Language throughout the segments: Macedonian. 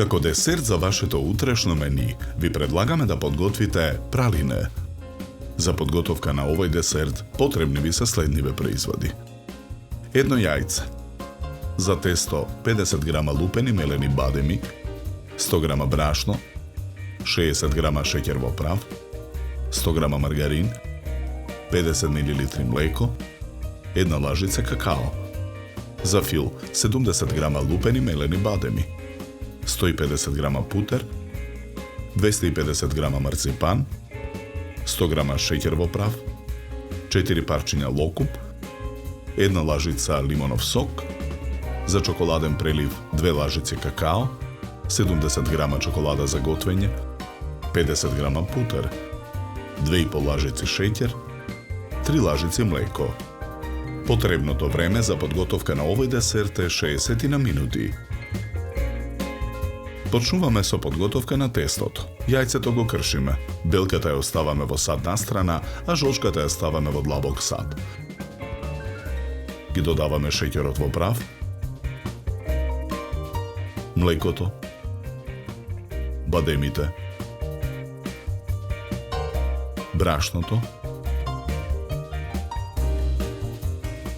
Како десерт за вашето утрешно мени, ви предлагаме да подготвите пралине. За подготовка на овој десерт потребни ви се следниве производи. Едно јајце. За тесто 50 грама лупени мелени бадеми, 100 грама брашно, 60 грама шеќер во прав, 100 грама маргарин, 50 мл млеко, една лажица какао. За фил 70 грама лупени мелени бадеми, 150 грама путер, 250 грама марципан, 100 грама шеќер во прав, 4 парчиња локум, една лажица лимонов сок, за чоколаден прелив 2 лажици какао, 70 грама чоколада за готвење, 50 грама путер, 2,5 лажици шеќер, 3 лажици млеко. Потребното време за подготовка на овој десерт е 60 на минути. Почнуваме со подготовка на тестото. Јајцето го кршиме, белката ја оставаме во сад настрана, а жолчката ја ставаме во длабок сад. Ги додаваме шеќерот во прав, млекото, бадемите, брашното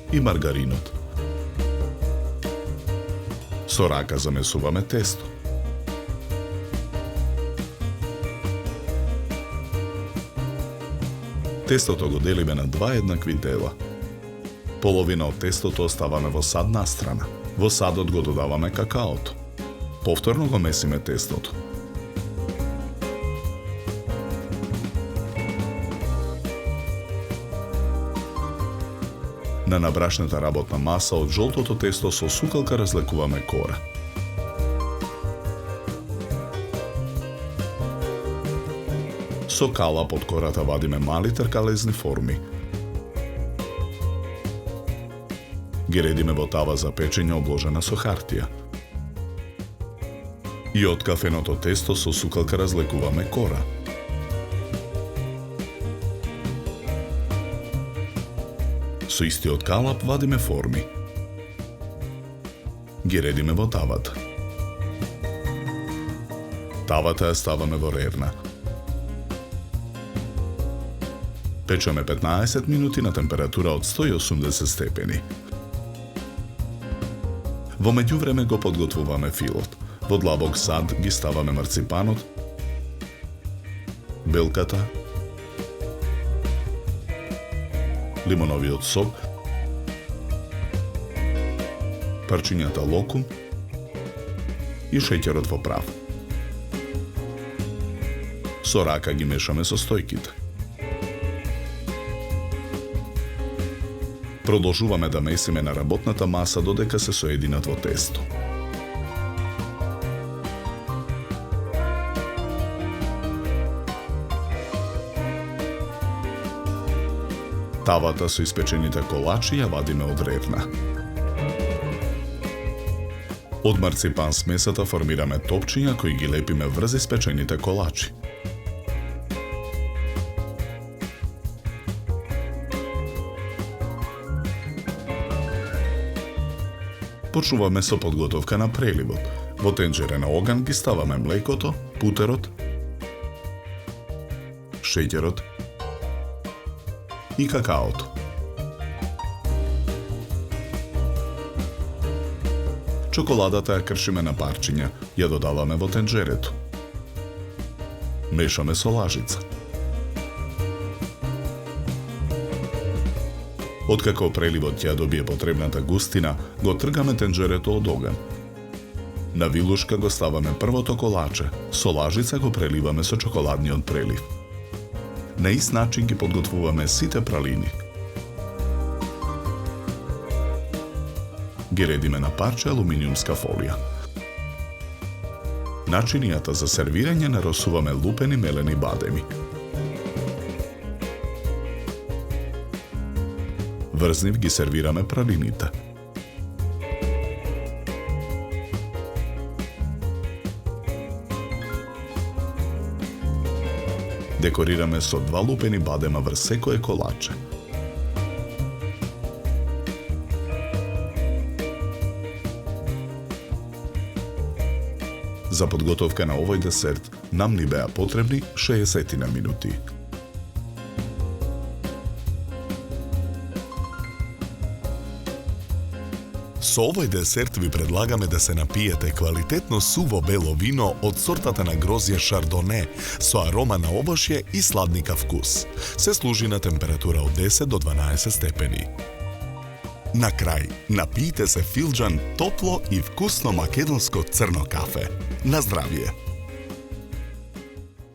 и маргаринот. Со рака замесуваме тесто. Тестото го делиме на 2 еднакви дела. Половина од тестото оставаме во сад настрана. Во садот го додаваме какаото. Повторно го месиме тестото. На набрашната работна маса од жолтото тесто со сукалка разлекуваме кора. Со калап од кората вадиме мали тркалезни форми. Ги редиме во тава за печење обложена со хартија. И од кафеното тесто со сукалка разлекуваме кора. Со истиот калап вадиме форми. Ги редиме во тавата. Тавата ја ставаме во рерна. Печеме 15 минути на температура од 180 степени. Во меѓувреме го подготвуваме филот. Во длабок сад ги ставаме марципанот, белката, лимоновиот сок, парчињата локум и шеќерот во прав. Со рака ги мешаме со стојките. Продолжуваме да месиме на работната маса додека се соединат во тесто. Тавата со испечените колачи ја вадиме од рерна. Од марципан смесата формираме топчиња кои ги лепиме врз испечените колачи. Почнуваме со подготовка на преливот. Во тенџере на оган ги ставаме млекото, путерот, шеќерот и какаото. Чоколадата ја кршиме на парчиња, ја додаваме во тенџерето. Мешаме со лажица. Откако преливот ќе добие потребната густина, го тргаме тенџерето од оган. На вилушка го ставаме првото колаче, со лажица го преливаме со чоколадниот прелив. На ист начин ги подготвуваме сите пралини. Ги редиме на парче алуминиумска фолија. Начинијата за сервирање наросуваме лупени мелени бадеми. Врз нив ги сервираме пралините. Декорираме со 2 лупени бадема врз секое колаче. Za podgotovka na ovaj desert nam ni bea potrebni 60 minuti. Со овој десерт ви предлагаме да се напиете квалитетно суво бело вино од сортата на грозје Шардоне со арома на овошје и сладника вкус. Се служи на температура од 10 до 12 степени. На крај, напијте се филџан топло и вкусно македонско црно кафе. На здравје!